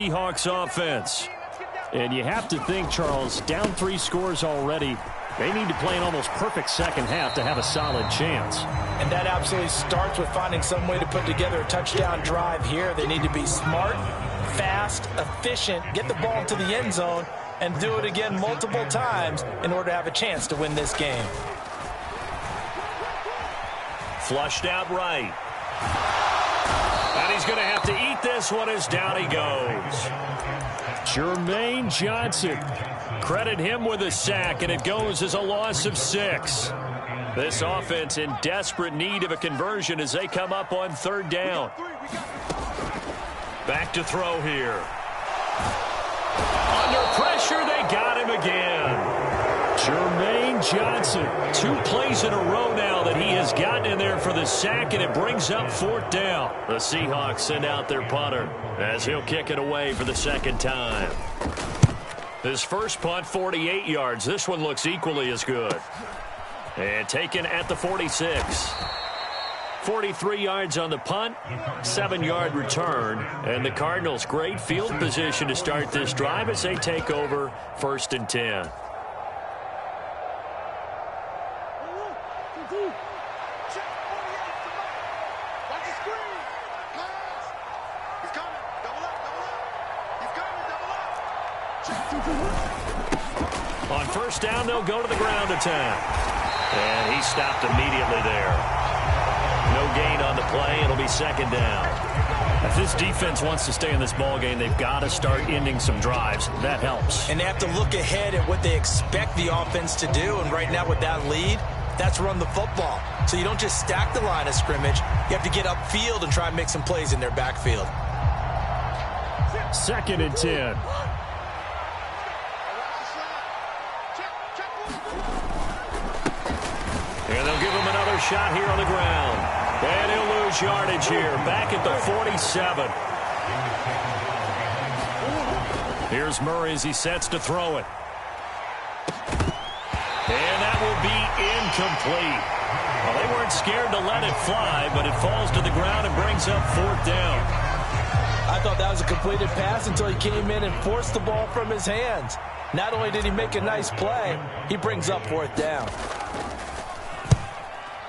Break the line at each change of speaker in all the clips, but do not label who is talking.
Seahawks offense. And you have to think, Charles, down 3 scores already. They need to play an almost perfect second half to have a solid chance.
And that absolutely starts with finding some way to put together a touchdown drive here. They need to be smart, fast, efficient, get the ball to the end zone, and do it again multiple times in order to have a chance to win this game.
Flushed out right. And he's going to have to eat this one as down he goes. Jermaine Johnson. Credit him with a sack, and it goes as a loss of 6. This offense in desperate need of a conversion as they come up on 3rd down. Back to throw here. Under pressure, they got him again. Jermaine Johnson, 2 plays in a row now that he has gotten in there for the sack, and it brings up 4th down. The Seahawks send out their punter as he'll kick it away for the 2nd time. His first punt, 48 yards. This one looks equally as good. And taken at the 46. 43 yards on the punt, 7-yard return. And the Cardinals, great field position to start this drive as they take over 1st and 10. On 1st down, they'll go to the ground attack. And he stopped immediately there. No gain on the play. It'll be 2nd down. If this defense wants to stay in this ball game, they've got to start ending some drives. That helps.
And they have to look ahead at what they expect the offense to do. And right now with that lead, that's run the football. So you don't just stack the line of scrimmage. You have to get upfield and try and make some plays in their backfield.
2nd and 10. And they'll give him another shot here on the ground. And he'll lose yardage here. Back at the 47. Here's Murray as he sets to throw it. And that will be incomplete. Well, they weren't scared to let it fly, but it falls to the ground and brings up 4th down.
I thought that was a completed pass until he came in and forced the ball from his hands. Not only did he make a nice play, he brings up 4th down.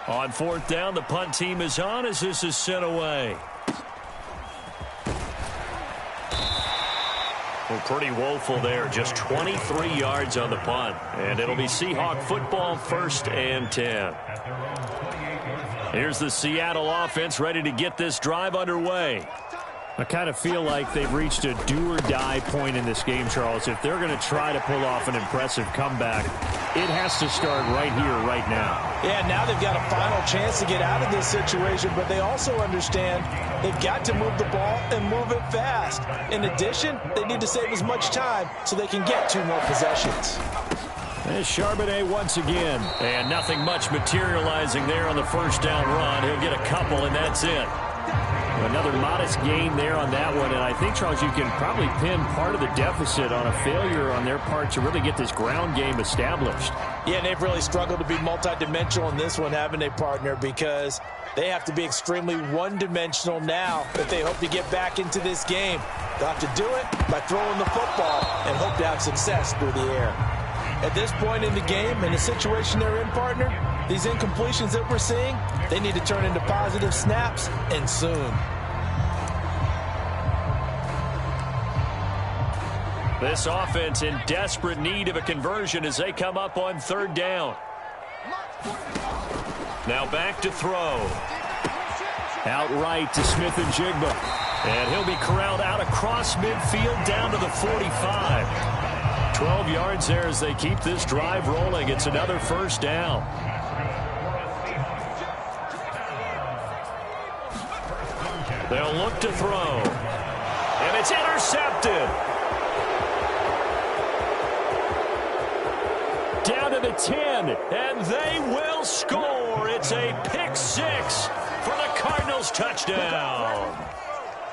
On 4th down, the punt team is on as this is sent away. Well, pretty woeful there. Just 23 yards on the punt. And it'll be Seahawk football, 1st and 10. Here's the Seattle offense ready to get this drive underway. I kind of feel like they've reached a do-or-die point in this game, Charles. If they're going to try to pull off an impressive comeback, it has to start right here, right now.
Yeah, now they've got a final chance to get out of this situation, but they also understand they've got to move the ball and move it fast. In addition, they need to save as much time so they can get 2 more possessions.
There's Charbonnet once again. And nothing much materializing there on the 1st down run. He'll get a couple, and that's it. Another modest gain there on that one, and I think, Charles, you can probably pin part of the deficit on a failure on their part to really get this ground game established.
Yeah, and they've really struggled to be multidimensional in this one, haven't they, partner, because they have to be extremely one-dimensional now if they hope to get back into this game. They'll have to do it by throwing the football and hope to have success through the air. At this point in the game, in the situation they're in, partner, these incompletions that we're seeing, they need to turn into positive snaps, and soon.
This offense in desperate need of a conversion as they come up on 3rd down. Now back to throw. Out right to Smith and Jigba. And he'll be corralled out across midfield down to the 45. 12 yards there as they keep this drive rolling. It's another 1st down. They'll look to throw. And it's intercepted. Down to the 10, and they will score. It's a pick-6 for the Cardinals touchdown.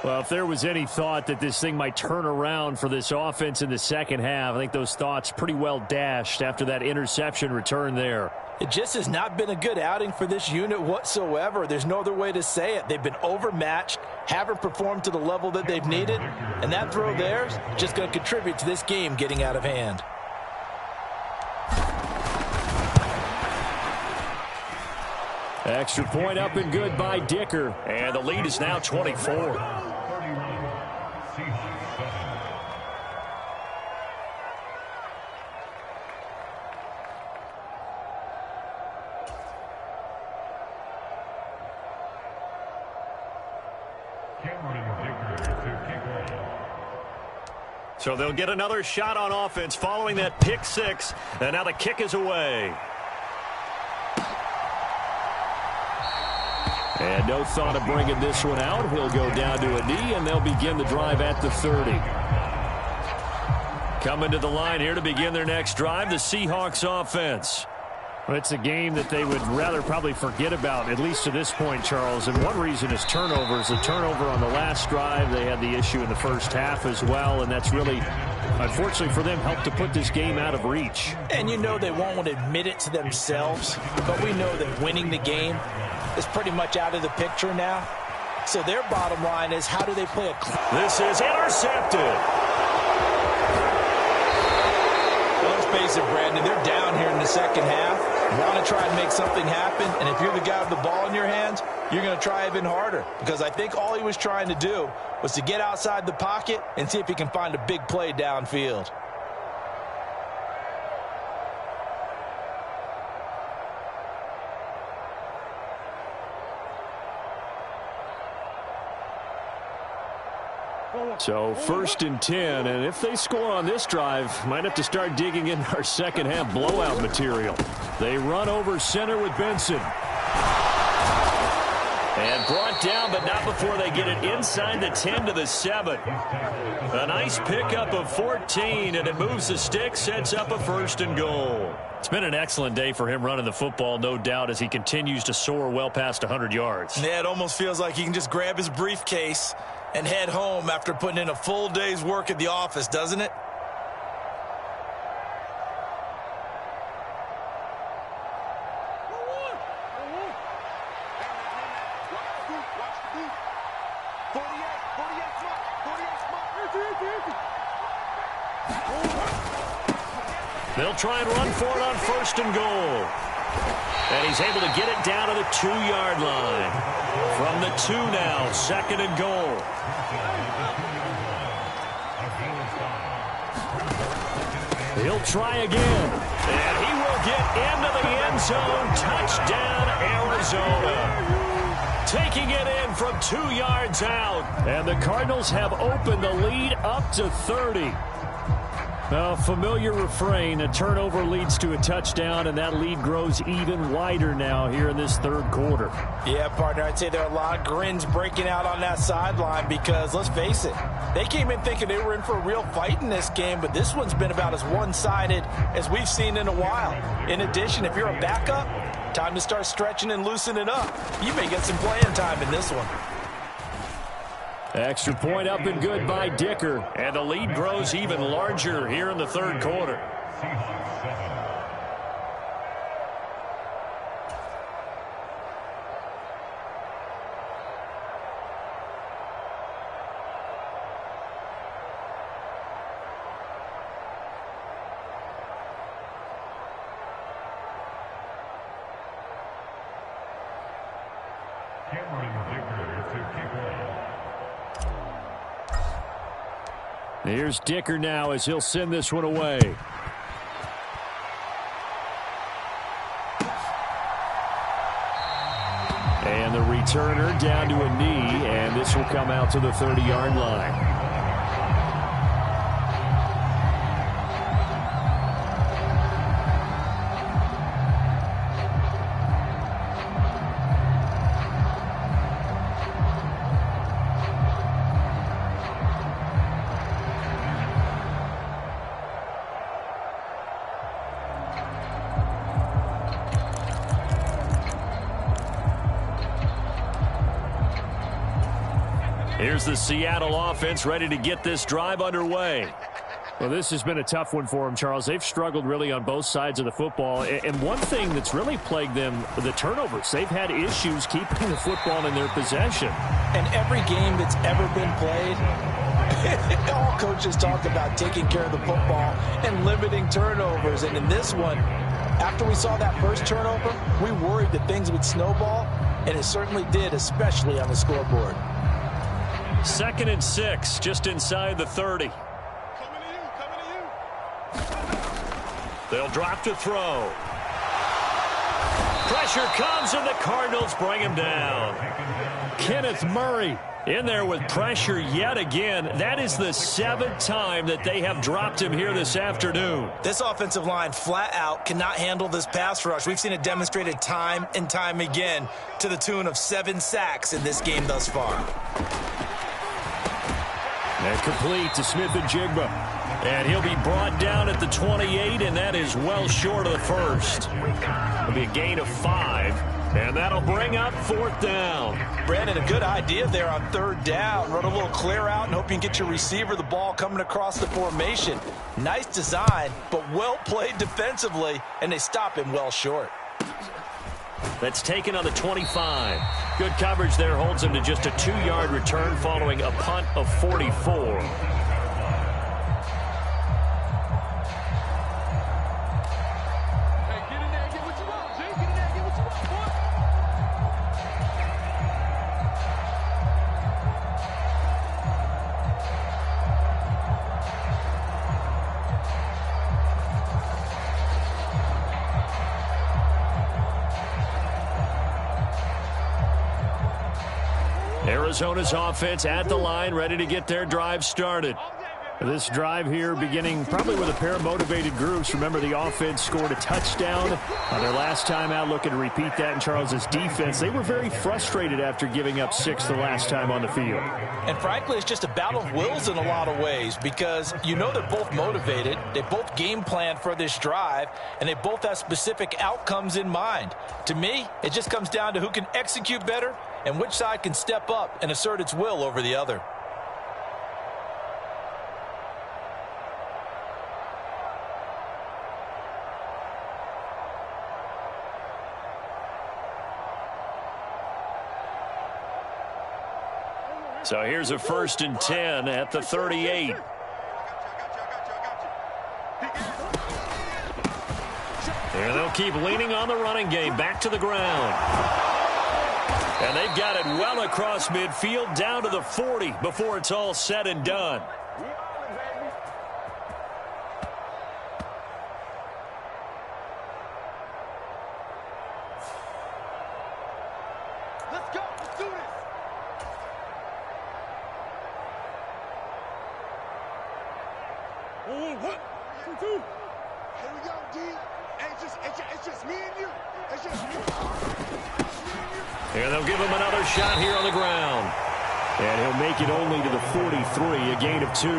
Well, if there was any thought that this thing might turn around for this offense in the second half, I think those thoughts pretty well dashed after that interception return there.
It just has not been a good outing for this unit whatsoever. There's no other way to say it. They've been overmatched, haven't performed to the level that they've needed, and that throw there is just going to contribute to this game getting out of hand.
Extra point up and good by Dicker, and the lead is now 24. So they'll get another shot on offense following that pick six, and now the kick is away. And no thought of bringing this one out. He'll go down to a knee, and they'll begin the drive at the 30. Coming to the line here to begin their next drive, the Seahawks offense.
Well, it's a game that they would rather probably forget about, at least to this point, Charles. And one reason is turnovers. The turnover on the last drive, they had the issue in the first half as well, and that's really, unfortunately for them, helped to put this game out of reach.
And you know they won't admit it to themselves, but we know that winning the game is pretty much out of the picture now. So their bottom line is, how do they play a...
This is intercepted.
Let's face it, Brandon, they're down here in the second half. Want to try and make something happen, and if you're the guy with the ball in your hands, you're going to try even harder, because I think all he was trying to do was to get outside the pocket and see if he can find a big play downfield.
So 1st and 10, and if they score on this drive, might have to start digging in our second half blowout material. They run over center with Benson. And brought down, but not before they get it inside the 10 to the 7. A nice pickup of 14, and it moves the stick, sets up a 1st and goal. It's been an excellent day for him running the football, no doubt, as he continues to soar well past 100 yards.
Yeah, it almost feels like he can just grab his briefcase and head home after putting in a full day's work at the office, doesn't it?
They'll try and run for it on 1st and goal. And he's able to get it down to the 2-yard line. From the 2 now, 2nd and goal. He'll try again. And he will get into the end zone. Touchdown, Arizona. Taking it in from 2 yards out. And the Cardinals have opened the lead up to 30. A familiar refrain, a turnover leads to a touchdown, and that lead grows even wider now here in this 3rd quarter.
Yeah, partner, I'd say there are a lot of grins breaking out on that sideline because, let's face it, they came in thinking they were in for a real fight in this game, but this one's been about as one-sided as we've seen in a while. In addition, if you're a backup, time to start stretching and loosening up. You may get some playing time in this one.
Extra point up and good by Dicker. And the lead grows even larger here in the 3rd quarter. Here's Dicker now as he'll send this one away. And the returner down to a knee, and this will come out to the 30-yard line. Here's the Seattle offense ready to get this drive underway.
Well, this has been a tough one for them, Charles. They've struggled really on both sides of the football. And one thing that's really plagued them, the turnovers. They've had issues keeping the football in their possession.
And every game that's ever been played, all coaches talk about taking care of the football and limiting turnovers. And in this one, after we saw that first turnover, we worried that things would snowball, and it certainly did, especially on the scoreboard.
2nd and 6, just inside the 30. They'll drop to throw. Pressure comes, and the Cardinals bring him down. Kenneth Murray in there with pressure yet again. That is the 7th time that they have dropped him here this afternoon.
This offensive line flat out cannot handle this pass rush. We've seen it demonstrated time and time again to the tune of 7 sacks in this game thus far.
And complete to Smith and Jigba.
And he'll be brought down at the 28, and that is well short of the first. It'll be a gain of 5, and that'll bring up 4th down.
Brandon, a good idea there on 3rd down. Run a little clear out and hope you can get your receiver the ball coming across the formation. Nice design, but well played defensively, and they stop him well short.
That's taken on the 25. Good coverage there holds him to just a 2-yard return following a punt of 44. Arizona's offense at the line, ready to get their drive started.
This drive here beginning probably with a pair of motivated groups. Remember, the offense scored a touchdown on their last time out, looking to repeat that in Charles's defense. They were very frustrated after giving up 6 the last time on the field.
And frankly, it's just a battle of wills in a lot of ways, because you know they're both motivated, they both game planned for this drive, and they both have specific outcomes in mind. To me, it just comes down to who can execute better and which side can step up and assert its will over the other.
So here's a 1st and 10 at the 38. And they'll keep leaning on the running game. Back to the ground. And they've got it well across midfield down to the 40 before it's all said and done.
Let's go. Let's do this. One, two. Here we go, D. It's just me and you. It's just me.
And they'll give him another shot here on the ground.
And he'll make it only to the 43, a gain of 2.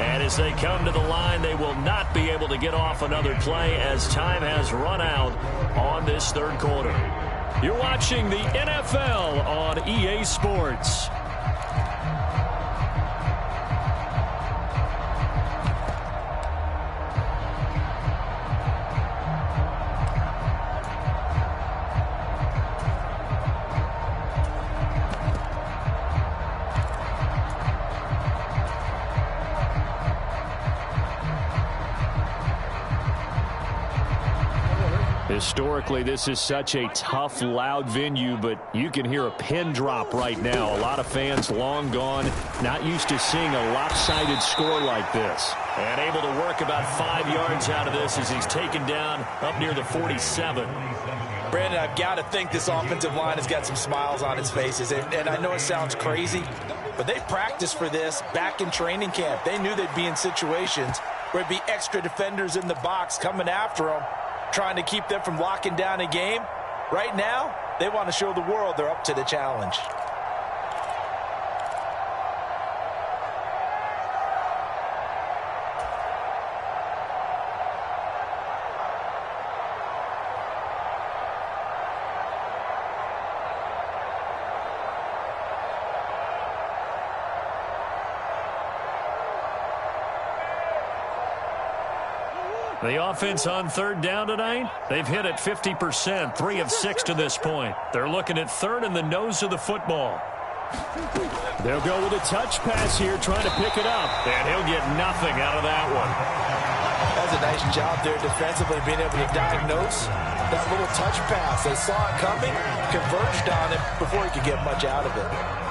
And as they come to the line, they will not be able to get off another play as time has run out on this 3rd quarter. You're watching the NFL on EA Sports.
Historically, this is such a tough, loud venue, but you can hear a pin drop right now. A lot of fans long gone, not used to seeing a lopsided score like this.
And able to work about 5 yards out of this as he's taken down up near the 47.
Brandon, I've got to think this offensive line has got some smiles on its faces. And I know it sounds crazy, but they practiced for this back in training camp. They knew they'd be in situations where there'd be extra defenders in the box coming after them, trying to keep them from locking down a game. Right now, they want to show the world they're up to the challenge.
The offense on third down tonight, they've hit it 50%, 3 of 6 to this point. They're looking at third in the nose of the football.
They'll go with a touch pass here, trying to pick it up.
And he'll get nothing out of that one.
That's a nice job there defensively, being able to diagnose that little touch pass. They saw it coming, converged on it before he could get much out of it.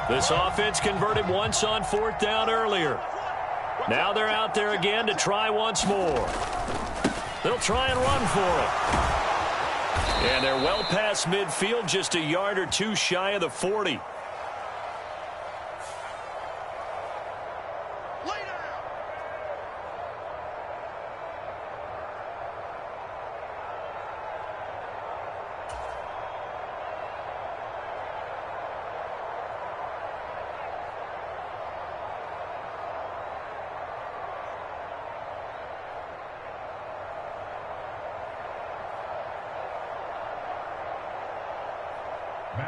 This offense converted once on fourth down earlier. Now they're out there again to try once more. They'll try and run for it. And they're well past midfield, just a yard or two shy of the 40.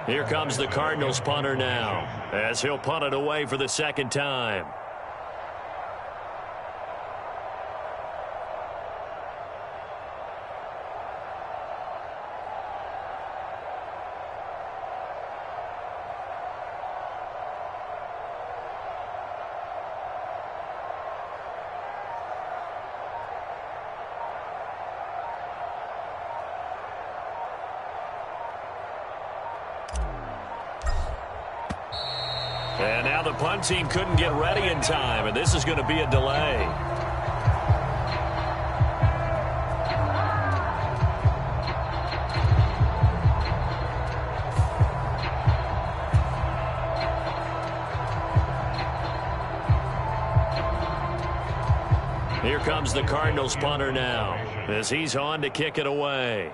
Here comes the Cardinals punter now, as he'll punt it away for the second time. And now the punt team couldn't get ready in time, and this is going to be a delay. Here comes the Cardinals punter now, as he's on to kick it away.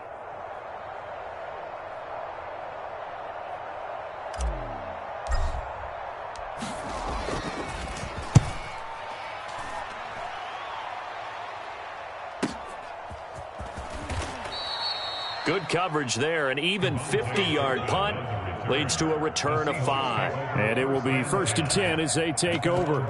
Good coverage there. An even 50-yard punt leads to a return of 5.
And it will be 1st and 10 as they take over.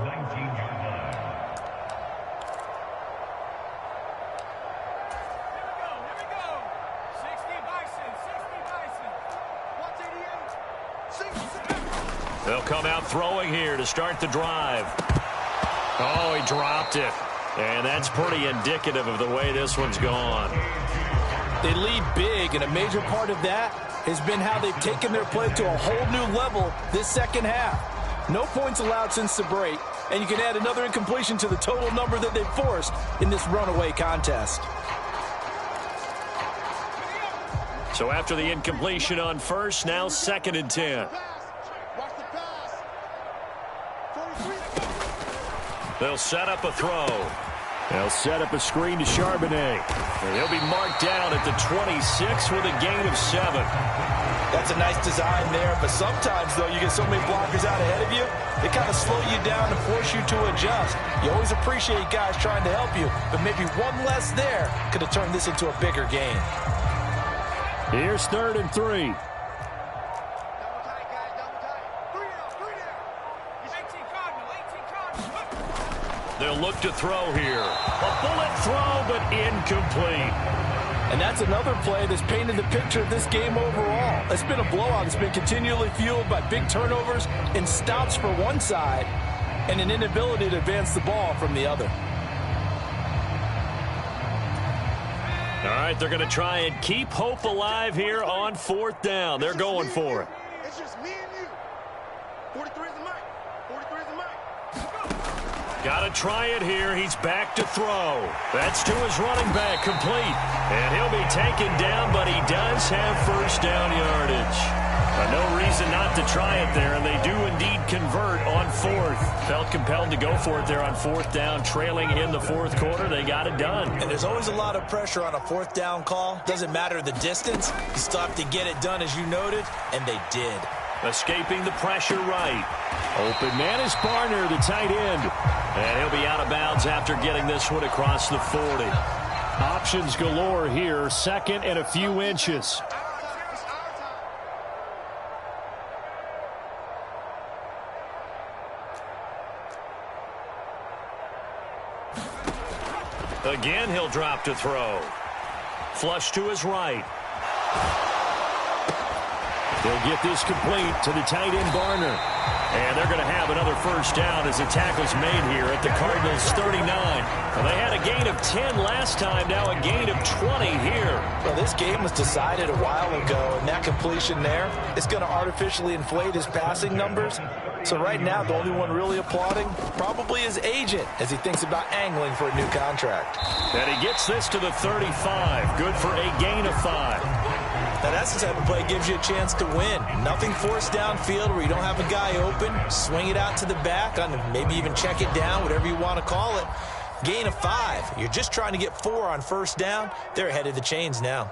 They'll come out throwing here to start the drive. Oh, he dropped it. And that's pretty indicative of the way this one's gone.
They lead big, and a major part of that has been how they've taken their play to a whole new level this second half. No points allowed since the break, and you can add another incompletion to the total number that they've forced in this runaway contest.
So after the incompletion on first, now 2nd and 10. They'll set up a throw.
They'll set up a screen to Charbonnet.
And he'll be marked down at the 26 with a gain of 7.
That's a nice design there, but sometimes, though, you get so many blockers out ahead of you, they kind of slow you down and force you to adjust. You always appreciate guys trying to help you, but maybe one less there could have turned this into a bigger game.
Here's 3rd and 3.
They'll look to throw here. A bullet throw, but incomplete.
And that's another play that's painted the picture of this game overall. It's been a blowout. It's been continually fueled by big turnovers and stops for one side and an inability to advance the ball from the other.
All right, they're going to try and keep hope alive here on 4th down. They're going for it.
It's just me and you. 43 is the mic. 43 is the mic.
Got to try it here. He's back to throw. That's to his running back, complete. And he'll be taken down, but he does have 1st down yardage. No reason not to try it there, and they do indeed convert on 4th. Felt compelled to go for it there on 4th down, trailing in the 4th quarter. They got it done.
And there's always a lot of pressure on a 4th down call. Doesn't matter the distance. You still have to get it done, as you noted, and they did.
Escaping the pressure right.
Open man is Barner, the tight end.
And he'll be out of bounds after getting this one across the 40.
Options galore here. Second and a few inches.
Again, he'll drop to throw. Flush to his right.
They'll get this complete to the tight end Barner.
And they're going to have another first down as the tackle's made here at the Cardinals' 39. Well, they had a gain of 10 last time, now a gain of 20 here.
Well, this game was decided a while ago, and that completion there is going to artificially inflate his passing numbers. So right now, the only one really applauding probably his agent as he thinks about angling for a new contract.
And he gets this to the 35. Good for a gain of 5.
Now, that's the type of play that gives you a chance to win. Nothing forced downfield where you don't have a guy open. Swing it out to the back, maybe even check it down, whatever you want to call it. Gain of 5. You're just trying to get 4 on first down. They're ahead of the chains now.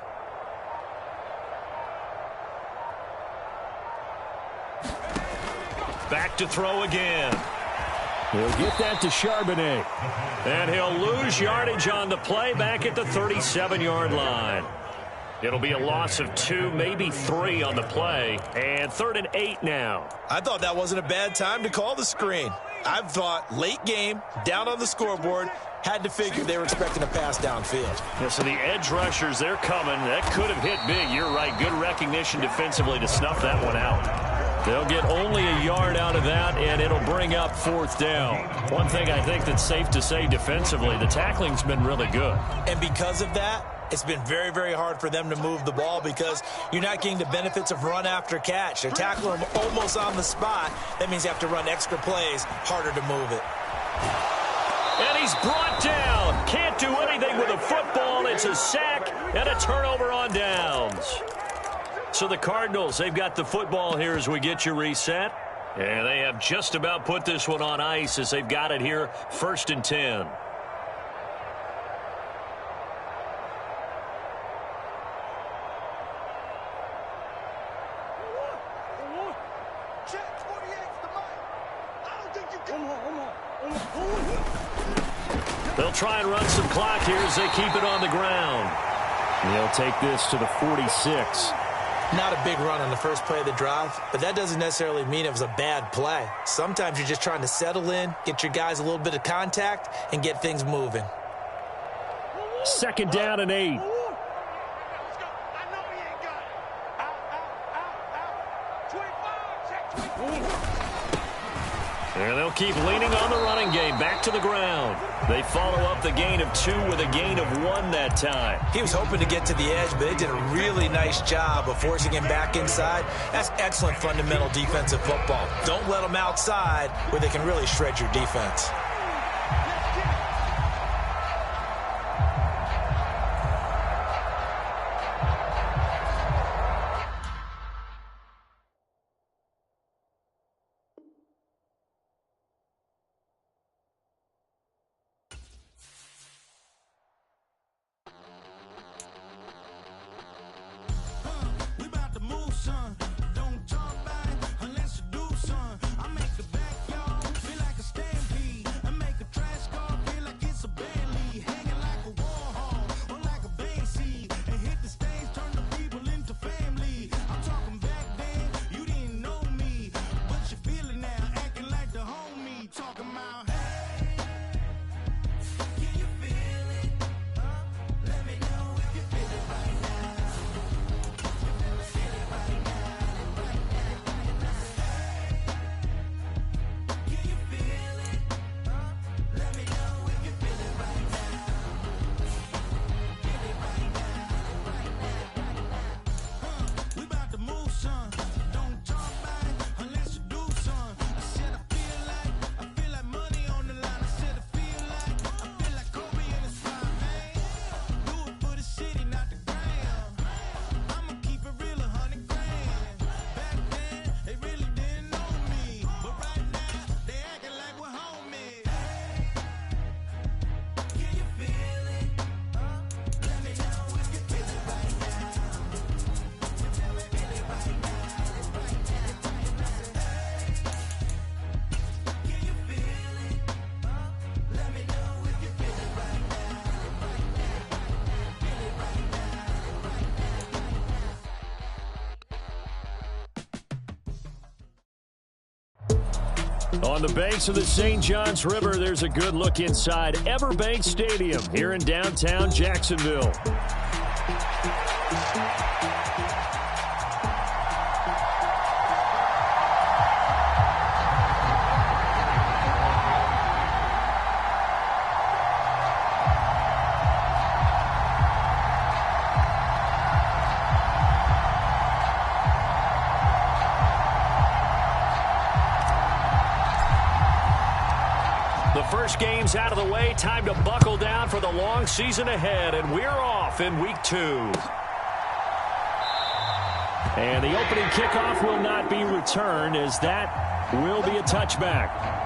Back to throw again.
He'll get that to Charbonnet.
And he'll lose yardage on the play back at the 37-yard line. It'll be a loss of 2, maybe 3 on the play. And 3rd and 8 now.
I thought that wasn't a bad time to call the screen. I thought late game, down on the scoreboard, had to figure they were expecting a pass downfield.
Yeah, so the edge rushers, they're coming. That could have hit big. You're right. Good recognition defensively to snuff that one out. They'll get only a yard out of that, and it'll bring up 4th down. One thing I think that's safe to say defensively, the tackling's been really good.
And because of that, it's been very, very hard for them to move the ball because you're not getting the benefits of run after catch. They're tackling them almost on the spot. That means you have to run extra plays, harder to move it.
And he's brought down. Can't do anything with a football. It's a sack and a turnover on downs. So the Cardinals, they've got the football here as we get you reset. And they have just about put this one on ice as they've got it here, 1st and 10. They'll try and run some clock here as they keep it on the ground.
They'll take this to the 46.
Not a big run on the first play of the drive, but that doesn't necessarily mean it was a bad play. Sometimes you're just trying to settle in, get your guys a little bit of contact, and get things moving.
2nd down and 8.
And they'll keep leaning on the running game. Back to the ground. They follow up the gain of 2 with a gain of 1 that time.
He was hoping to get to the edge, but they did a really nice job of forcing him back inside. That's excellent fundamental defensive football. Don't let them outside where they can really shred your defense.
On the banks of the St. Johns River, there's a good look inside Everbank Stadium here in downtown Jacksonville.
First game's out of the way. Time to buckle down for the long season ahead, and we're off in week 2.
And the opening kickoff will not be returned, as that will be a touchback.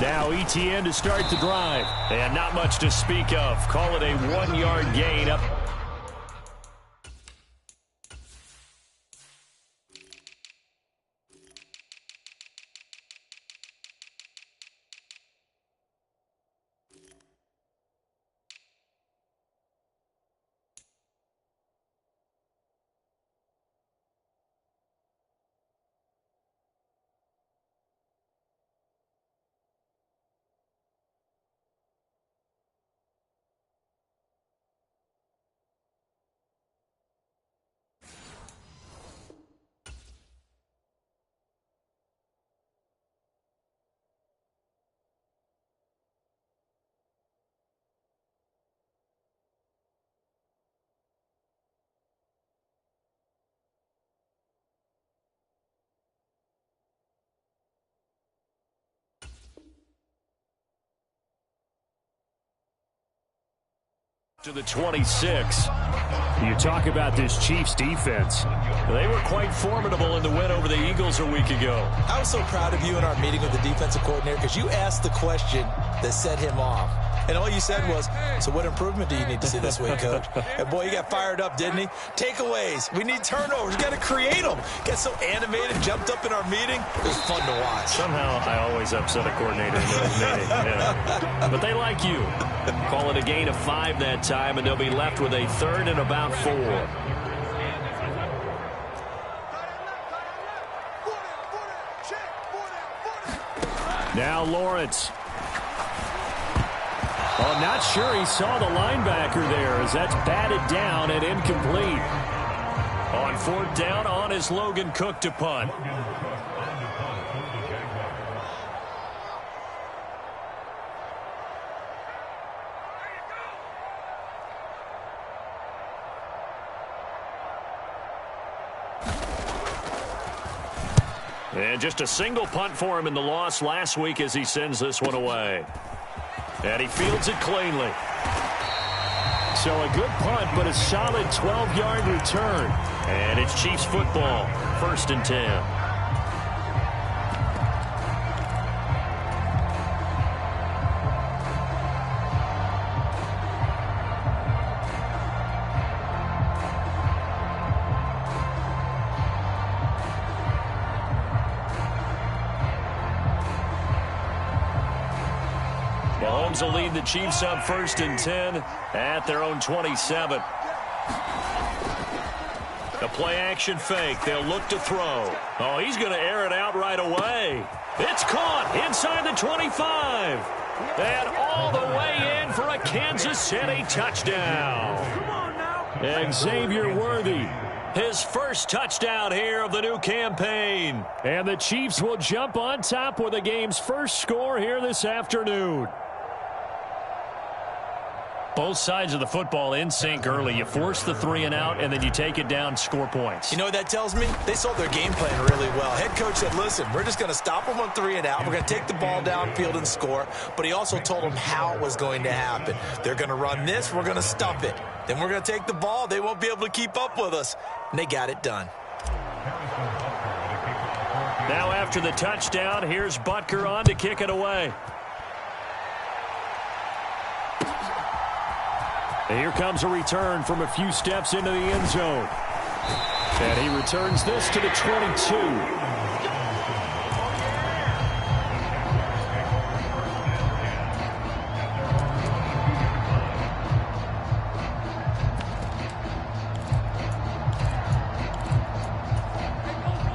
Now ETN to start the drive.
And not much to speak of. Call it a 1-yard gain up.
To the 26. You talk about this Chiefs defense.
They were quite formidable in the win over the Eagles a week ago.
I was so proud of you in our meeting with the defensive coordinator because you asked the question that set him off. And all you said was, so what improvement do you need to see this week, Coach? And boy, he got fired up, didn't he? Takeaways. We need turnovers. We got to create them. Got so animated, jumped up in our meeting. It was fun to watch.
Somehow I always upset a coordinator in those meetings. Yeah. But they like you.
Call it a gain of 5 that time, and they'll be left with a 3rd and about 4.
Now Lawrence. Oh, not sure he saw the linebacker there, as that's batted down and incomplete.
On 4th down, on is Logan Cook to punt. And just a single punt for him in the loss last week as he sends this one away. And he fields it cleanly.
So a good punt, but a solid 12-yard return.
And it's Chiefs football, 1st and 10. Mahomes will lead the Chiefs up 1st and 10 at their own 27. A play-action fake. They'll look to throw. Oh, he's going to air it out right away. It's caught inside the 25. And all the way in for a Kansas City touchdown.
Xavier Worthy.
His first touchdown here of the new campaign.
And the Chiefs will jump on top with the game's first score here this afternoon.
Both sides of the football in sync early. You force the 3 and out, and then you take it down, score points.
You know what that tells me? They sold their game plan really well. Head coach said, listen, we're just going to stop them on 3 and out. We're going to take the ball downfield and score. But he also told them how it was going to happen. They're going to run this. We're going to stuff it. Then we're going to take the ball. They won't be able to keep up with us. And they got it done.
Now after the touchdown, here's Butker on to kick it away. And here comes a return from a few steps into the end zone. And he returns this to the 22.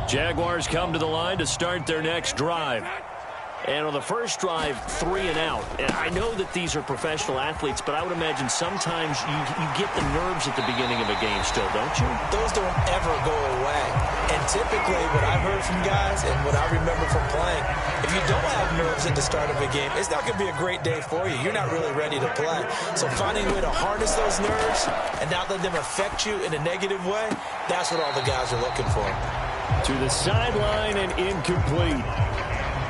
Jaguars come to the line to start their next drive. And on the first drive, 3 and out. And I know that these are professional athletes, but I would imagine sometimes you get the nerves at the beginning of a game still, don't you?
Those don't ever go away. And typically what I've heard from guys and what I remember from playing, if you don't have nerves at the start of a game, it's not going to be a great day for you. You're not really ready to play. So finding a way to harness those nerves and not let them affect you in a negative way, that's what all the guys are looking for.
To the sideline and incomplete.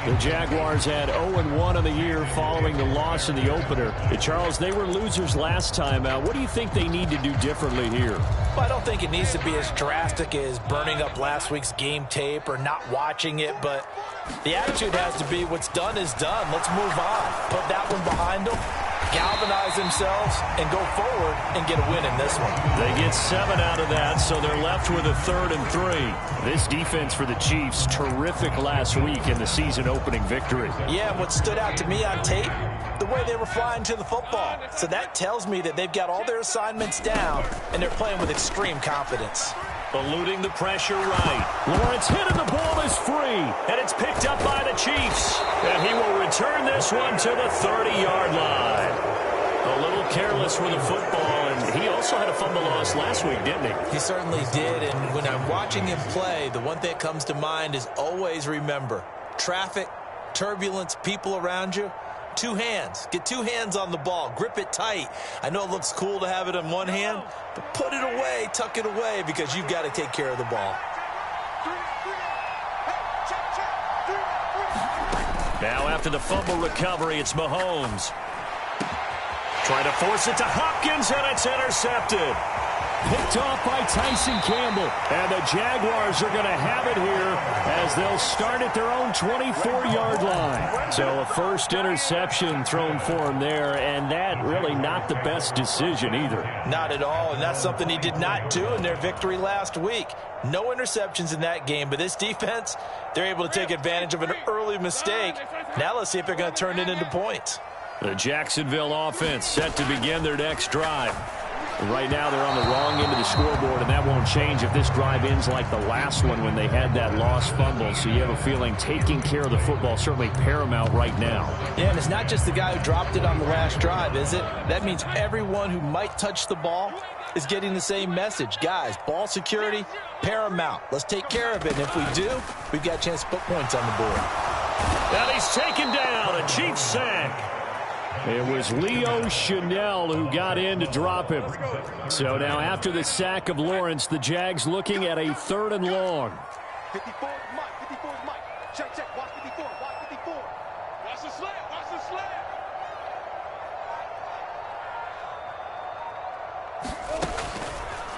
The Jaguars had 0-1 on the year following the loss in the opener. Charles, they were losers last time out. What do you think they need to do differently here?
Well, I don't think it needs to be as drastic as burning up last week's game tape or not watching it, but the attitude has to be what's done is done. Let's move on. Put that one behind them, galvanize themselves, and go forward and get a win in this one.
They get 7 out of that, so they're left with a 3rd and 3. This defense for the Chiefs, terrific last week in the season-opening victory.
Yeah, what stood out to me on tape, the way they were flying to the football. So that tells me that they've got all their assignments down, and they're playing with extreme confidence.
Eluding the pressure right. Lawrence hit and the ball is free. And it's picked up by the Chiefs. And he will return this one to the 30-yard line. A little careless with the football, and he also had a fumble loss last week, didn't he?
He certainly did, and when I'm watching him play, the one thing that comes to mind is always remember, traffic, turbulence, people around you, 2 hands. Get 2 hands on the ball. Grip it tight. I know it looks cool to have it in one hand, but put it away, tuck it away, because you've got to take care of the ball.
Now after the fumble recovery, it's Mahomes. Trying to force it to Hopkins, and it's intercepted. Picked off by Tyson Campbell. And the Jaguars are going to have it here as they'll start at their own 24-yard line. So a first interception thrown for him there, and that really not the best decision either.
Not at all, and that's something he did not do in their victory last week. No interceptions in that game, but this defense, they're able to take advantage of an early mistake. Now let's see if they're going to turn it into points.
The Jacksonville offense set to begin their next drive. Right now they're on the wrong end of the scoreboard, and that won't change if this drive ends like the last one when they had that lost fumble. So you have a feeling taking care of the football certainly paramount right now.
Yeah, and it's not just the guy who dropped it on the last drive, is it? That means everyone who might touch the ball is getting the same message. Guys, ball security, paramount. Let's take care of it, and if we do, we've got a chance to put points on the board.
Now he's taken down, a Chiefs sack. It was Leo Chanel who got in to drop him. So now after the sack of Lawrence, the Jags looking at a 3rd and long.
54 is Mike. 54 is Mike. Check, check. Watch 54. Watch 54. Watch the slant. Watch the slant.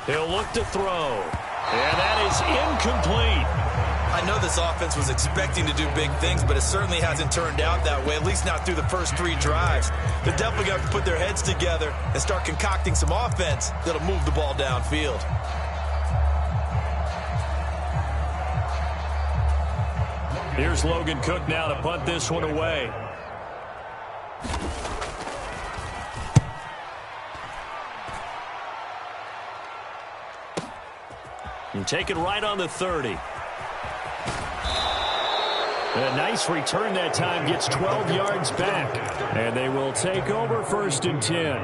He'll look to throw. And that is incomplete.
I know this offense was expecting to do big things, but it certainly hasn't turned out that way, at least not through the first 3 drives. They're definitely going to put their heads together and start concocting some offense that'll move the ball downfield.
Here's Logan Cook now to punt this one away. And take it right on the 30. A nice return that time, gets 12 yards back. And they will take over 1st and 10.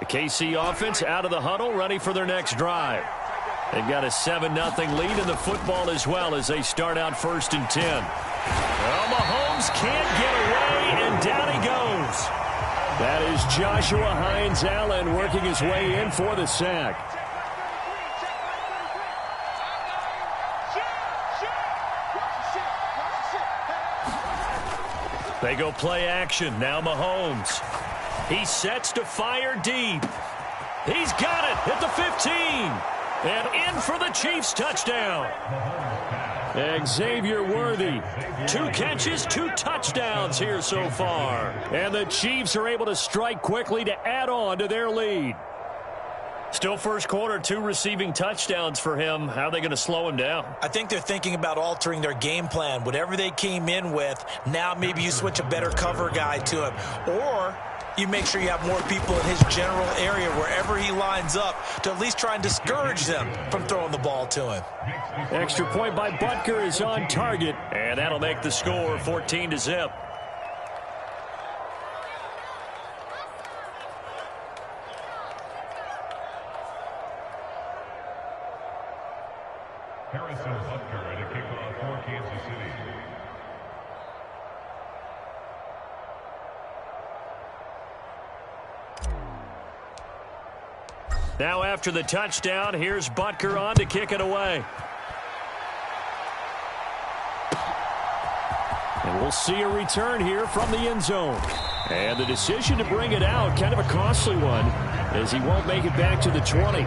The KC offense out of the huddle, ready for their next drive. They've got a 7-0 lead in the football as well as they start out 1st and 10. Well, Mahomes can't get away, and down he goes. That is Joshua Hines-Allen working his way in for the sack. They go play action. Now Mahomes. He sets to fire deep. He's got it at the 15. And in for the Chiefs touchdown. Xavier Worthy. 2 catches, 2 touchdowns here so far. And the Chiefs are able to strike quickly to add on to their lead. Still first quarter, 2 receiving touchdowns for him. How are they going to slow him down?
I think they're thinking about altering their game plan. Whatever they came in with, now maybe you switch a better cover guy to him. Or you make sure you have more people in his general area wherever he lines up to at least try and discourage them from throwing the ball to him.
Extra point by Butker is on target, and that'll make the score 14-0.
Harrison Butker at a kickoff for Kansas City.
Now after the touchdown, here's Butker on to kick it away. And we'll see a return here from the end zone. And the decision to bring it out, kind of a costly one, as he won't make it back to the 20.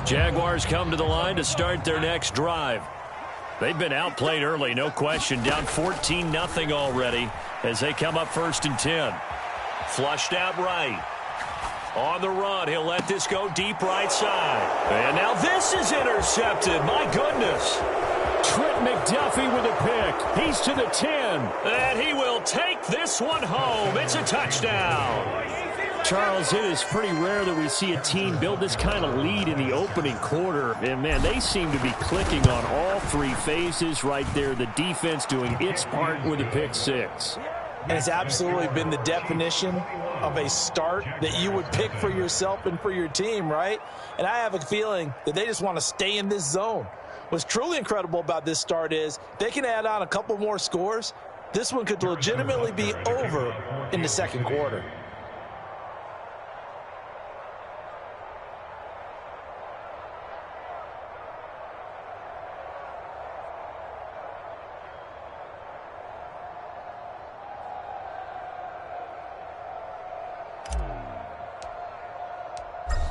Jaguars come to the line to start their next drive. They've been outplayed early, no question. Down 14-0 already as they come up 1st and 10. Flushed out right. On the run, he'll let this go deep right side. And now this is intercepted. My goodness. Trent McDuffie with a pick. He's to the 10. And he will take this one home. It's a touchdown. Charles, it is pretty rare that we see a team build this kind of lead in the opening quarter. And, man, they seem to be clicking on all 3 phases right there. The defense doing its part with a pick 6.
And it's absolutely been the definition of a start that you would pick for yourself and for your team, right? And I have a feeling that they just want to stay in this zone. What's truly incredible about this start is they can add on a couple more scores. This one could legitimately be over in the second quarter.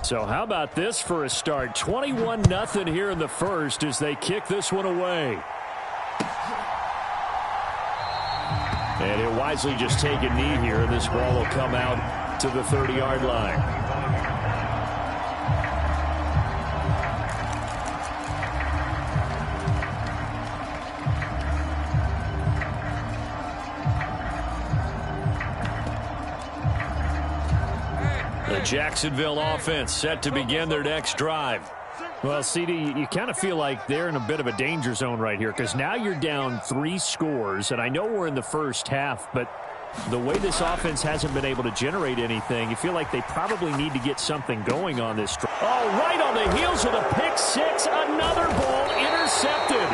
So how about this for a start? 21-0 here in the first as they kick this one away. And he'll wisely just take a knee here. This ball will come out to the 30-yard line. The Jacksonville offense set to begin their next drive. Well, CD, you kind of feel like they're in a bit of a danger zone right here because now you're down 3 scores, and I know we're in the first half, but the way this offense hasn't been able to generate anything, you feel like they probably need to get something going on this drive. Oh, right on the heels of the pick 6, another ball intercepted.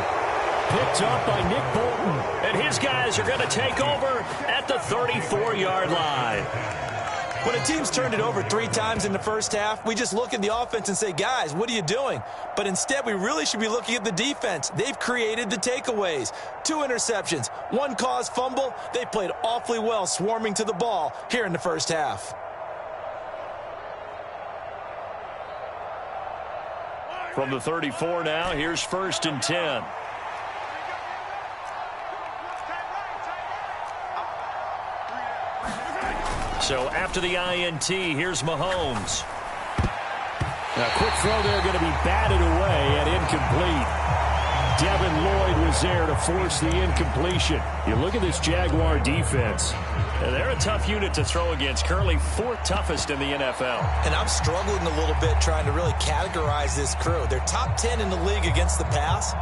Picked up by Nick Bolton, and his guys are going to take over at the 34-yard line.
When a team's turned it over 3 times in the first half, we just look at the offense and say, guys, what are you doing? But instead, we really should be looking at the defense. They've created the takeaways. 2 interceptions, 1 caused fumble. They played awfully well swarming to the ball here in the first half.
From the 34 now, here's 1st and 10. So after the INT, here's Mahomes. A quick throw there going to be batted away and incomplete. Devin Lloyd was there to force the incompletion. You look at this Jaguar defense. They're a tough unit to throw against, currently 4th toughest in the NFL.
And I'm struggling a little bit trying to really categorize this crew. They're top 10 in the league against the pass.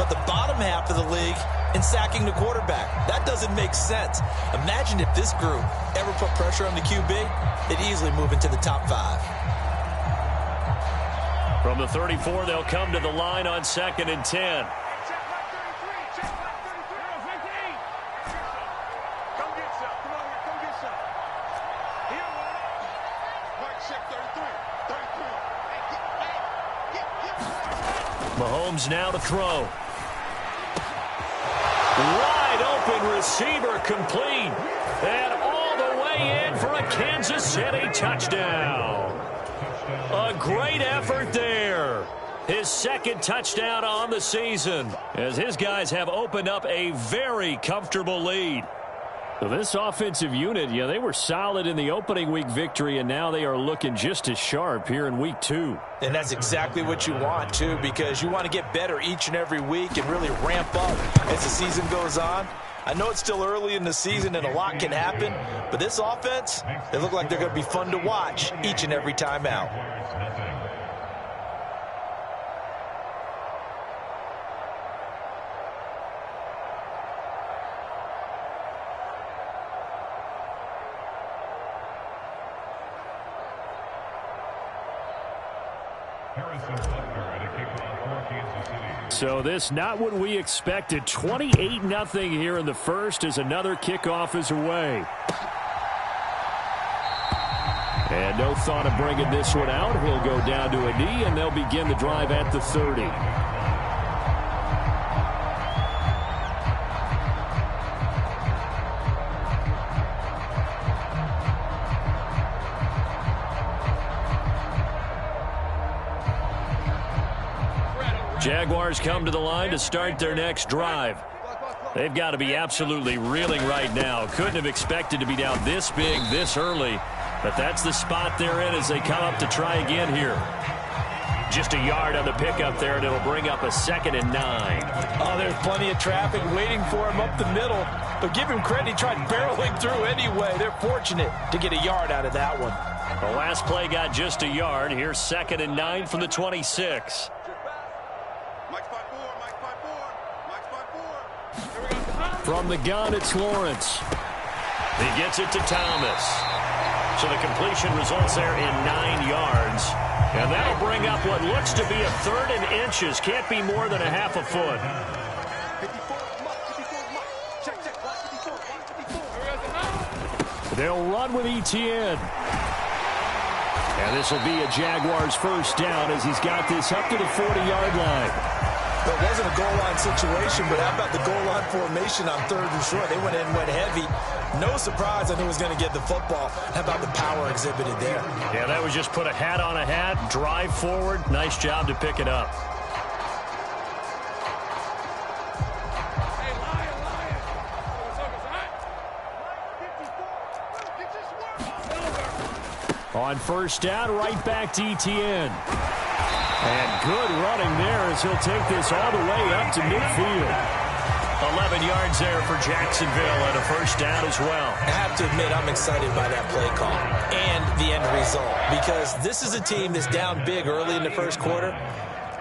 but the bottom half of the league in sacking the quarterback. That doesn't make sense. Imagine if this group ever put pressure on the QB, they'd easily move into the top 5.
From the 34, they'll come to the line on 2nd and 10. Mahomes now to throw. Wide open receiver complete. And all the way in for a Kansas City touchdown. A great effort there. His 2nd touchdown on the season as his guys have opened up a very comfortable lead.
So this offensive unit, they were solid in the opening week victory, and now they are looking just as sharp here in week 2.
And that's exactly what you want, too, because you want to get better each and every week and really ramp up as the season goes on. I know it's still early in the season and a lot can happen, but this offense, they look like they're going to be fun to watch each and every time out.
So this not what we expected. 28-0 here in the first as another kickoff is away. And no thought of bringing this one out. He'll go down to a knee, and they'll begin the drive at the 30. Jaguars come to the line to start their next drive. They've got to be absolutely reeling right now. Couldn't have expected to be down this big this early, but that's the spot they're in as they come up to try again here. Just a yard on the pickup there, and it'll bring up a 2nd and 9.
Oh, there's plenty of traffic waiting for him up the middle, but give him credit. He tried barreling through anyway. They're fortunate to get a yard out of that one.
The last play got just a yard. Here's 2nd and 9 from the 26.
From the gun, it's Lawrence.
He gets it to Thomas. So the completion results there in 9 yards. And that'll bring up what looks to be a 3rd and inches. Can't be more than a half a foot.
They'll run with ETN. And this will be a Jaguars first down as he's got this up to the 40-yard line.
It wasn't a goal line situation, but how about the goal line formation on 3rd and short? They went in, went heavy. No surprise on who was going to get the football. How about the power exhibited there?
Yeah, that was just put a hat on a hat, drive forward. Nice job to pick it up.
On first down, right back to ETN. And good running there as he'll take this all the way up to midfield.
11 yards there for Jacksonville and a first down as well.
I have to admit, I'm excited by that play call and the end result, because this is a team that's down big early in the first quarter,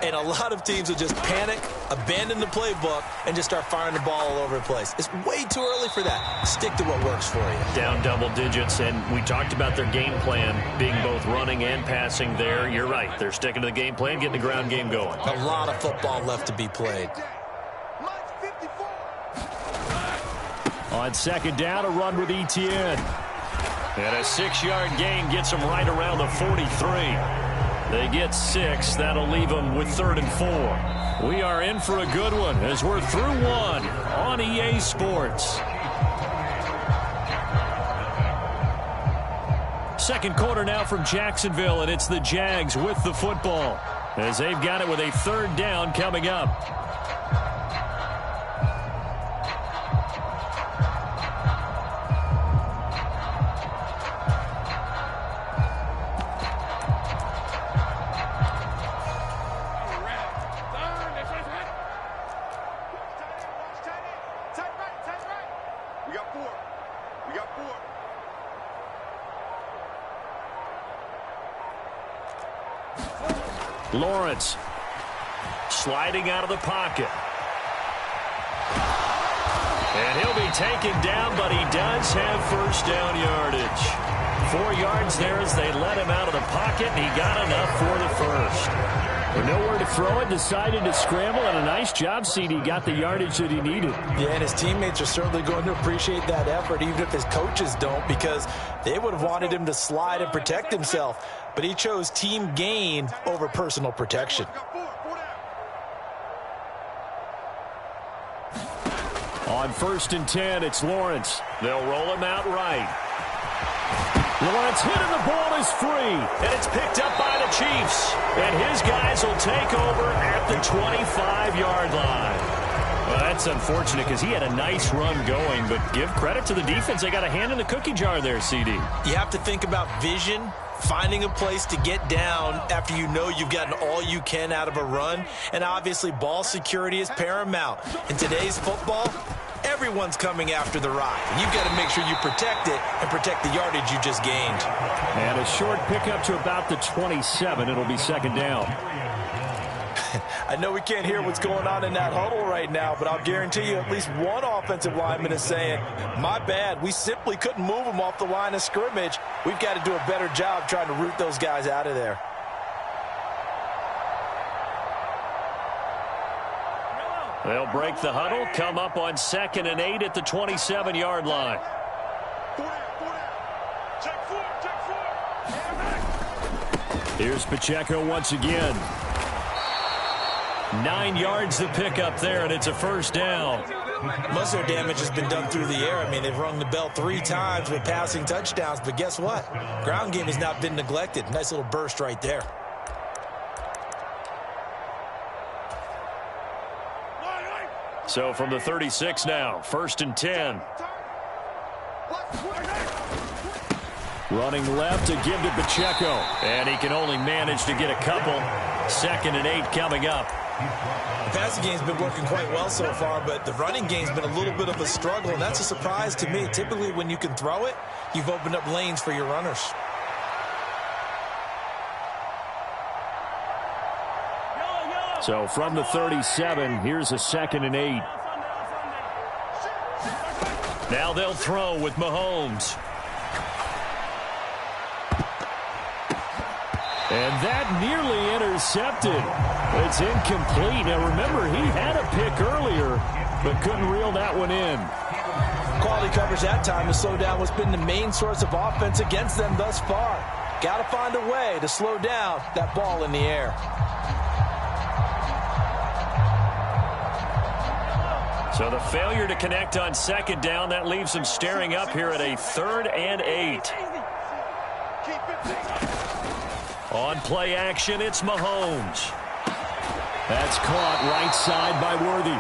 and a lot of teams will just panic, abandon the playbook, and just start firing the ball all over the place. It's way too early for that. Stick to what works for you.
Down double digits, and we talked about their game plan being both running and passing there. You're right. They're sticking to the game plan, getting the ground game going.
A lot of football left to be played.
On second down, a run with ETN.
And a 6-yard gain gets them right around the 43. They get 6. That'll leave them with 3rd and 4. We are in for a good one as we're through one on EA Sports. Second quarter now from Jacksonville, and it's the Jags with the football as they've got it with a 3rd down coming up. Lawrence sliding out of the pocket. And he'll be taken down, but he does have first down yardage. 4 yards there as they let him out of the pocket, and he got enough for the first.
With nowhere to throw it, decided to scramble, and a nice job, CD. Got the yardage that he needed.
Yeah, and his teammates are certainly going to appreciate that effort, even if his coaches don't, because they would have wanted him to slide and protect himself. But he chose team gain over personal protection.
On 1st and 10, it's Lawrence.
They'll roll him out right. Lawrence hit and the ball is free. And it's picked up by the Chiefs. And his guys will take over at the 25-yard line. Well, that's unfortunate because he had a nice run going, but give credit to the defense. They got a hand in the cookie jar there, CD.
You have to think about vision, finding a place to get down after you know you've gotten all you can out of a run. And obviously, ball security is paramount. In today's football, everyone's coming after the rock. You've got to make sure you protect it and protect the yardage you just gained.
And a short pickup to about the 27. It'll be 2nd down.
I know we can't hear what's going on in that huddle right now, but I'll guarantee you at least one offensive lineman is saying, my bad, we simply couldn't move them off the line of scrimmage. We've got to do a better job trying to root those guys out of there.
They'll break the huddle, come up on 2nd and 8 at the 27-yard line.
Here's Pacheco once again.
9 yards to pick up there, and it's a first down.
Most of their damage has been done through the air. I mean, they've rung the bell 3 times with passing touchdowns, but guess what? Ground game has not been neglected. Nice little burst right there.
So from the 36 now, 1st and 10.
Running left to give to Pacheco.
And he can only manage to get a couple. 2nd and 8 coming up.
The passing game's been working quite well so far, but the running game's been a little bit of a struggle, and that's a surprise to me. Typically, when you can throw it, you've opened up lanes for your runners.
So from the 37, here's a 2nd and 8.
Now they'll throw with Mahomes.
And that nearly intercepted. It's incomplete. Now remember, he had a pick earlier, but couldn't reel that one in.
Quality coverage that time to slow down what's been the main source of offense against them thus far. Got to find a way to slow down that ball in the air.
So the failure to connect on 2nd down, that leaves them staring up here at a 3rd and 8. On play action, it's Mahomes.
That's caught right side by Worthy.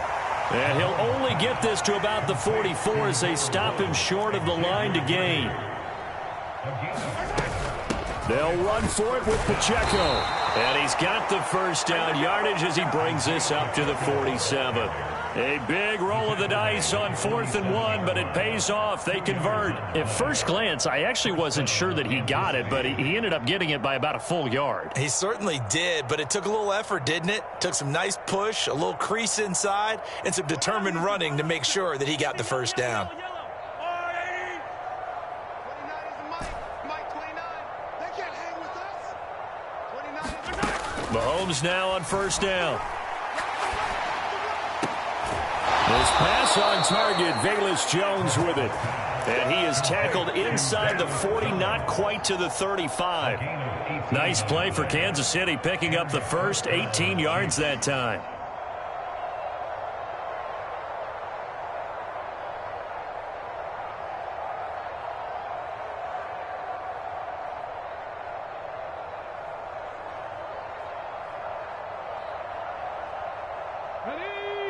And he'll only get this to about the 44 as they stop him short of the line to gain.
They'll run for it with Pacheco.
And he's got the first down yardage as he brings this up to the 47. A big roll of the dice on 4th and 1, but it pays off. They convert.
At first glance, I actually wasn't sure that he got it, but he ended up getting it by about a full yard.
He certainly did, but it took a little effort, didn't it? Took some nice push, a little crease inside, and some determined running to make sure that he got the first down.
Mahomes now on 1st down.
This pass on target, Velus Jones with it.
And he is tackled inside the 40, not quite to the 35. Nice play for Kansas City, picking up the first, 18 yards that time.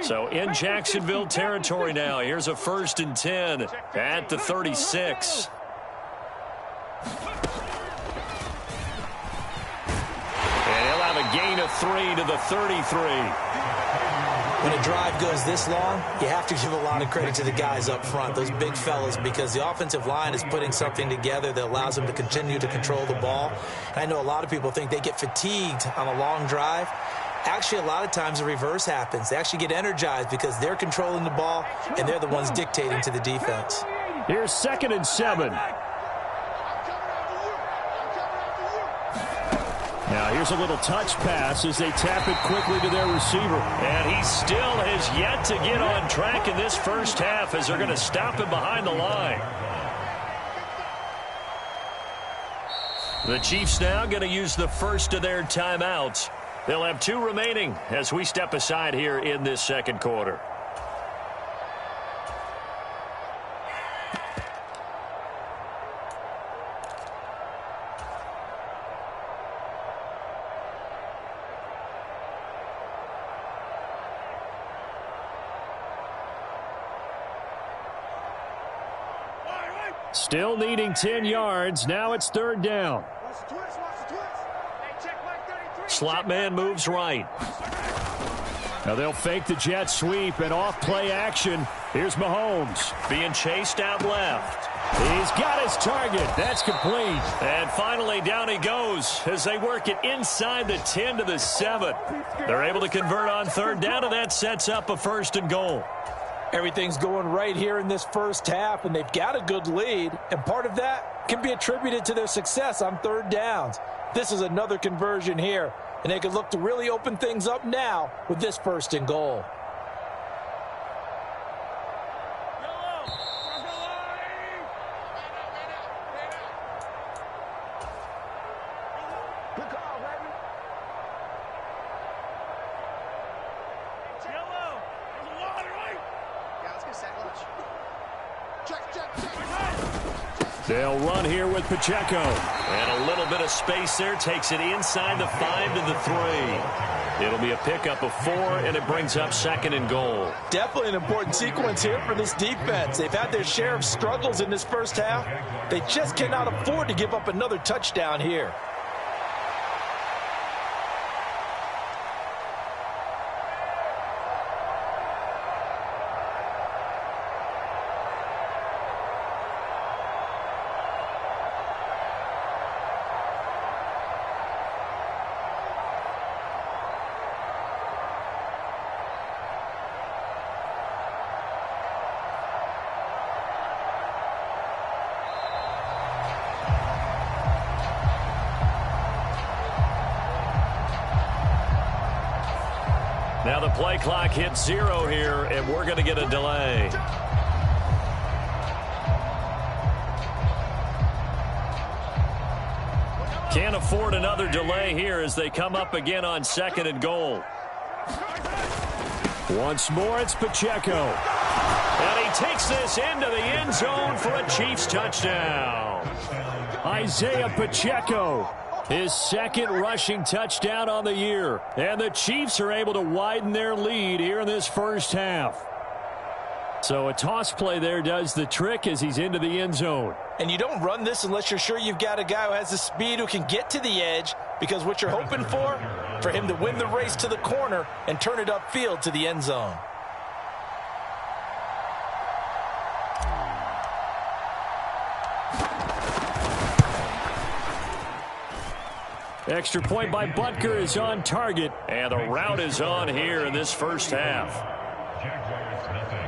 So in Jacksonville territory now. Here's a 1st and 10 at the 36. And he'll have a gain of 3 to the 33.
When a drive goes this long, you have to give a lot of credit to the guys up front, those big fellas, because the offensive line is putting something together that allows them to continue to control the ball. And I know a lot of people think they get fatigued on a long drive. Actually, a lot of times the reverse happens. They actually get energized because they're controlling the ball, and they're the ones dictating to the defense.
Here's 2nd and 7. Now here's a little touch pass as they tap it quickly to their receiver.
And he still has yet to get on track in this first half as they're going to stop him behind the line. The Chiefs now going to use the first of their timeouts. They'll have 2 remaining as we step aside here in this second quarter.
Still needing 10 yards. Now it's 3rd down.
Slot man moves right.
Now they'll fake the jet sweep and off play action. Here's Mahomes.
Being chased out left.
He's got his target. That's complete.
And finally down he goes as they work it inside the 10 to the 7. They're able to convert on 3rd down, and that sets up a 1st and goal.
Everything's going right here in this first half, and they've got a good lead, and part of that can be attributed to their success on 3rd downs. This is another conversion here, and they can look to really open things up now with this 1st and goal.
They'll run here with Pacheco.
And a little bit of space there takes it inside the 5 to the 3. It'll be a pickup of 4, and it brings up 2nd and goal.
Definitely an important sequence here for this defense. They've had their share of struggles in this first half. They just cannot afford to give up another touchdown here.
Now the play clock hits 0 here, and we're going to get a delay. Can't afford another delay here as they come up again on 2nd and goal.
Once more, it's Pacheco.
And he takes this into the end zone for a Chiefs touchdown.
Isaiah Pacheco, his 2nd rushing touchdown on the year. And the Chiefs are able to widen their lead here in this first half. So a toss play there does the trick as he's into the end zone.
And you don't run this unless you're sure you've got a guy who has the speed who can get to the edge, because what you're hoping for him to win the race to the corner and turn it upfield to the end zone.
Extra point by Butker is on target.
And the route is on here in this first half.
Jaguars nothing.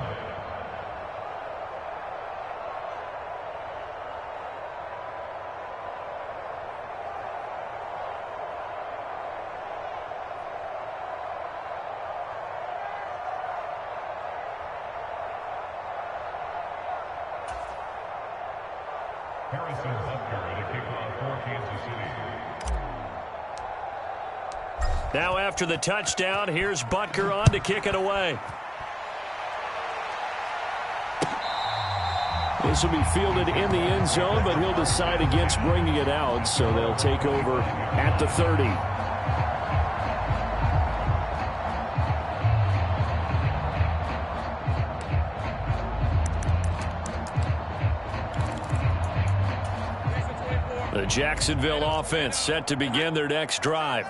Harrison Butker at a kickoff for Kansas City.
Now after the touchdown, here's Butker on to kick it away.
This will be fielded in the end zone, but he'll decide against bringing it out, so they'll take over at the 30.
The Jacksonville offense set to begin their next drive.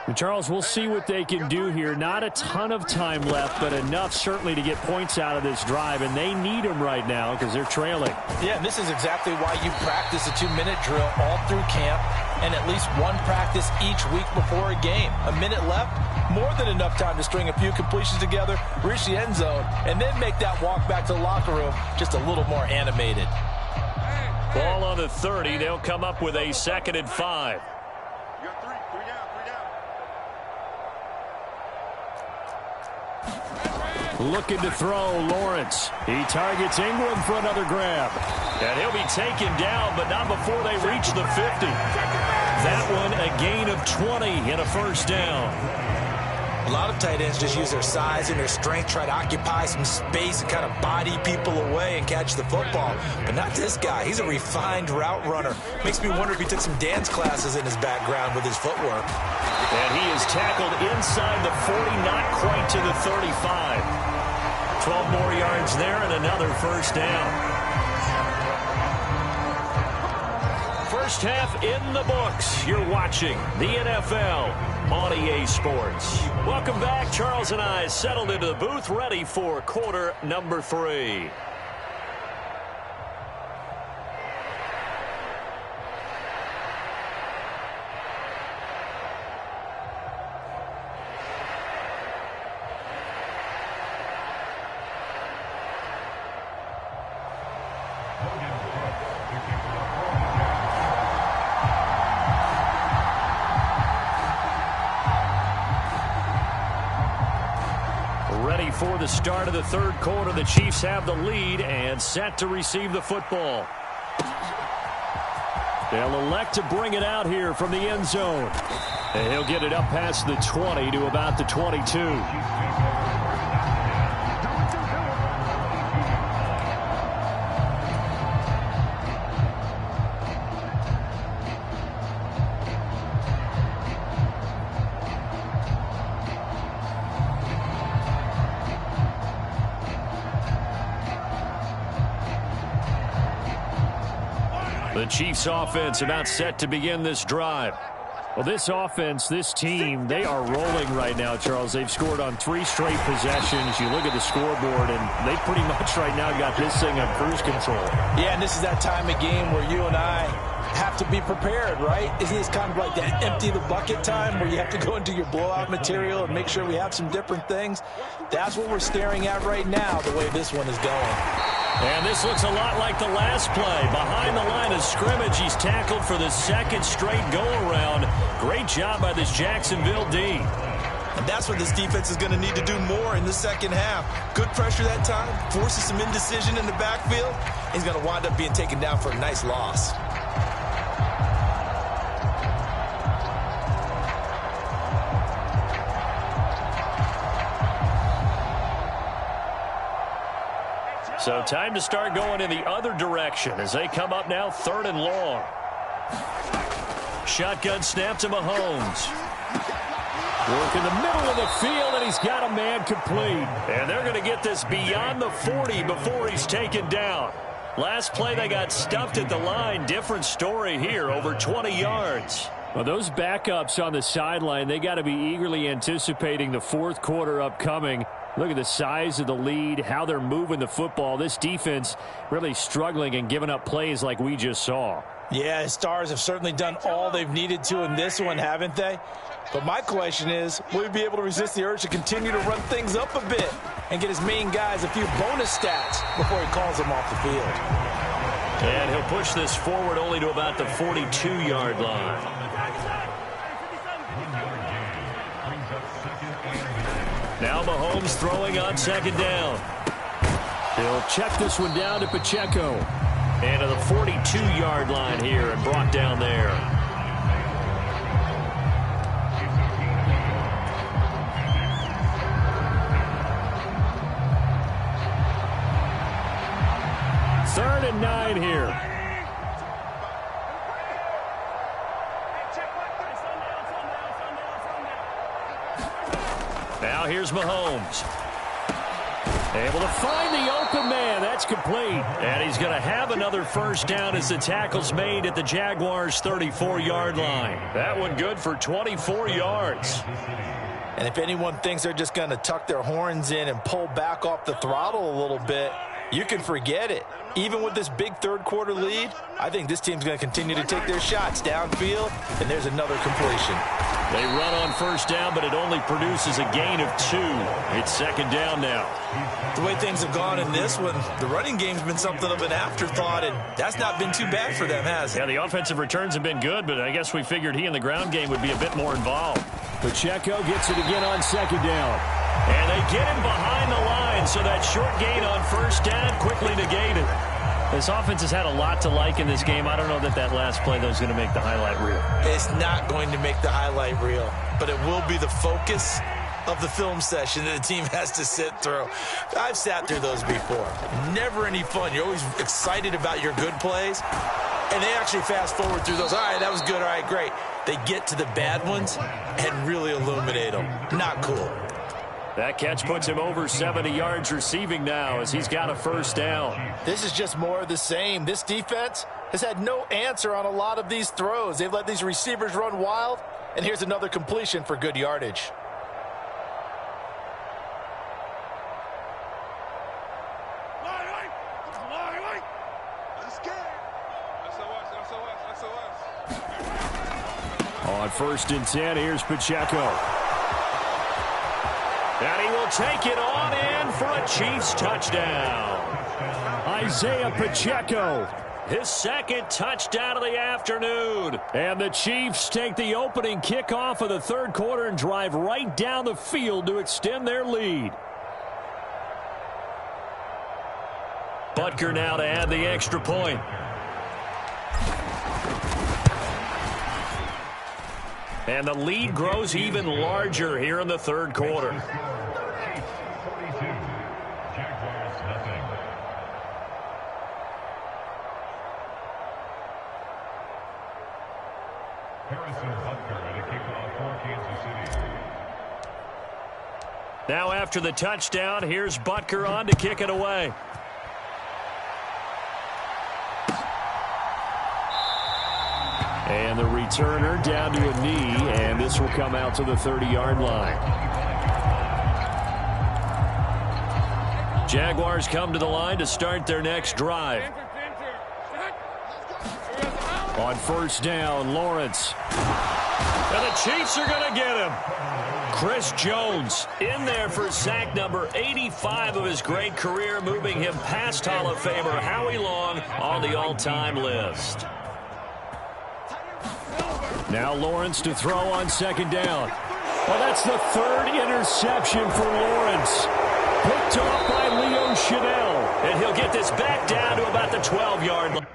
And Charles, we'll see what they can do here. Not a ton of time left, but enough certainly to get points out of this drive, and they need them right now because they're trailing.
Yeah, and this is exactly why you practice a 2-minute drill all through camp. and at least one practice each week before a game. A minute left, more than enough time to string a few completions together, reach the end zone, and then make that walk back to the locker room just a little more animated.
Ball on the 30. They'll come up with a 2nd and 5.
You got three down.
Looking to throw, Lawrence. He targets Ingram for another grab.
And he'll be taken down, but not before they reach the 50. That one a gain of 20 and a first down.
A lot of tight ends just use their size and their strength, try to occupy some space and kind of body people away and catch the football. But not this guy. He's a refined route runner. Makes me wonder if he took some dance classes in his background with his footwork.
And he is tackled inside the 40, not quite to the 35. 12 more yards there and another first down. First half in the books. You're watching the NFL on EA Sports. Welcome back. Charles and I settled into the booth, ready for quarter number 3. For the start of the third quarter, the Chiefs have the lead and set to receive the football. They'll elect to bring it out here from the end zone. And he'll get it up past the 20 to about the 22. The Chiefs offense about set to begin this drive.
Well, this offense, this team, they are rolling right now, Charles. They've scored on 3 straight possessions. You look at the scoreboard, and they pretty much right now got this thing on cruise control.
Yeah, and this is that time of game where you and I have to be prepared, right? Isn't this kind of like that empty the bucket time where you have to go into your blowout material and make sure we have some different things? That's what we're staring at right now, the way this one is going.
And this looks a lot like the last play. Behind the line of scrimmage, he's tackled for the 2nd straight go-around. Great job by this Jacksonville D.
And that's what this defense is going to need to do more in the second half. Good pressure that time, forces some indecision in the backfield. He's going to wind up being taken down for a nice loss.
So time to start going in the other direction as they come up now 3rd and long. Shotgun snap to Mahomes.
Work in the middle of the field, and he's got a man complete.
And they're going to get this beyond the 40 before he's taken down. Last play, they got stuffed at the line. Different story here, over 20 yards.
Well, those backups on the sideline, they got to be eagerly anticipating the 4th quarter upcoming. Look at the size of the lead, how they're moving the football. This defense really struggling and giving up plays like we just saw.
Yeah, his Stars have certainly done all they've needed to in this one, haven't they? But my question is, will he be able to resist the urge to continue to run things up a bit and get his main guys a few bonus stats before he calls them off the field?
And he'll push this forward only to about the 42-yard line. Now Mahomes throwing on 2nd down.
He'll check this one down to Pacheco.
And to the 42-yard line here and brought down there.
Third and 9 here.
Now here's Mahomes. Able to find the open man. That's complete. And he's going to have another first down as the tackle's made at the Jaguars' 34-yard line. That one good for 24 yards.
And if anyone thinks they're just going to tuck their horns in and pull back off the throttle a little bit, You can forget it. Even with this big third-quarter lead, I think this team's going to continue to take their shots downfield, and there's another completion.
They run on first down, but it only produces a gain of 2. It's second down now.
The way things have gone in this one, the running game's been something of an afterthought, and that's not been too bad for them, has it?
Yeah, the offensive returns have been good, but I guess we figured he in the ground game would be a bit more involved.
Pacheco gets it again on second down.
And they get him behind the line, so that short gain on first down quickly negated. This offense has had a lot to like in this game. I don't know that that last play, though, is going to make the highlight reel.
It's not going to make the highlight reel, but it will be the focus of the film session that the team has to sit through. I've sat through those before. Never any fun. You're always excited about your good plays, and they actually fast forward through those. All right, that was good. All right, great. They get to the bad ones and really illuminate them. Not cool.
That catch puts him over 70 yards receiving now as he's got a first down.
This is just more of the same. This defense has had no answer on a lot of these throws. They've let these receivers run wild, and here's another completion for good yardage.
On first and 10, here's Pacheco.
And he will take it on in for a Chiefs touchdown.
Isaiah Pacheco.
His second touchdown of the afternoon.
And the Chiefs take the opening kickoff of the third quarter and drive right down the field to extend their lead.
Butker now to add the extra point. And the lead grows even larger here in the third quarter. Now after the touchdown, here's Butker on to kick it away.
And the returner down to a knee, and this will come out to the 30-yard line.
Jaguars come to the line to start their next drive.
On first down, Lawrence.
And the Chiefs are going to get him. Chris Jones in there for sack number 85 of his great career, moving him past Hall of Famer Howie Long on the all-time list.
Now Lawrence to throw on second down. Well, that's the third interception for Lawrence. Picked off by Leo Chanel.
And he'll get this back down to about the 12-yard line.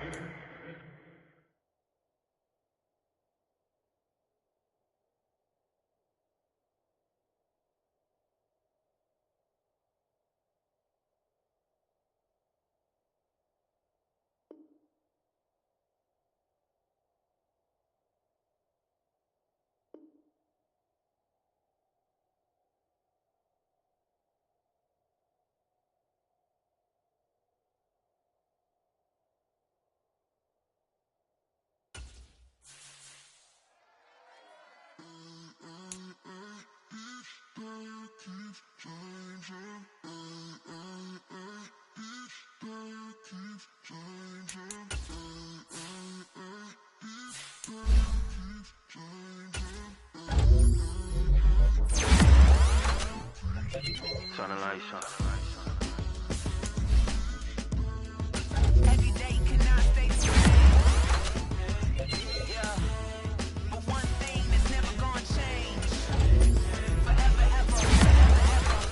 Every day cannot stay but one thing that's never gonna change. Forever, ever,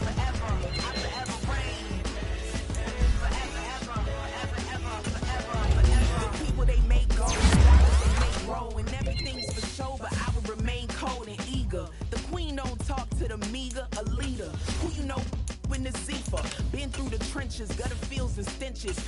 forever, I forever reign. Forever. The people they make go, they make grow, and everything's for show, but I will remain cold and eager. The queen don't talk to the meager, a leader. Who you know in the Zephyr? Been through the trenches, gutter fields and stenches.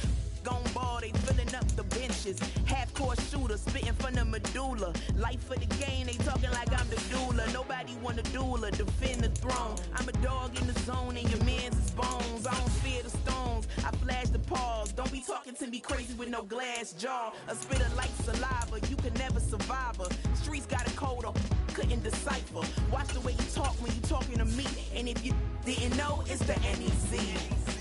Gone ball, they filling up the benches. Half-court shooter, spitting from the medulla. Life for the game, they talking like I'm the doula. Nobody want a doula, defend the throne. I'm a dog in the zone, and your man's is bones. I don't fear the stones, I flash the paws. Don't be talking to me crazy with no glass jaw. A spitter like saliva, you can never survive her. Streets got a code of couldn't decipher. Watch the way you talk when you talking to me. And if you didn't know, it's the NEC.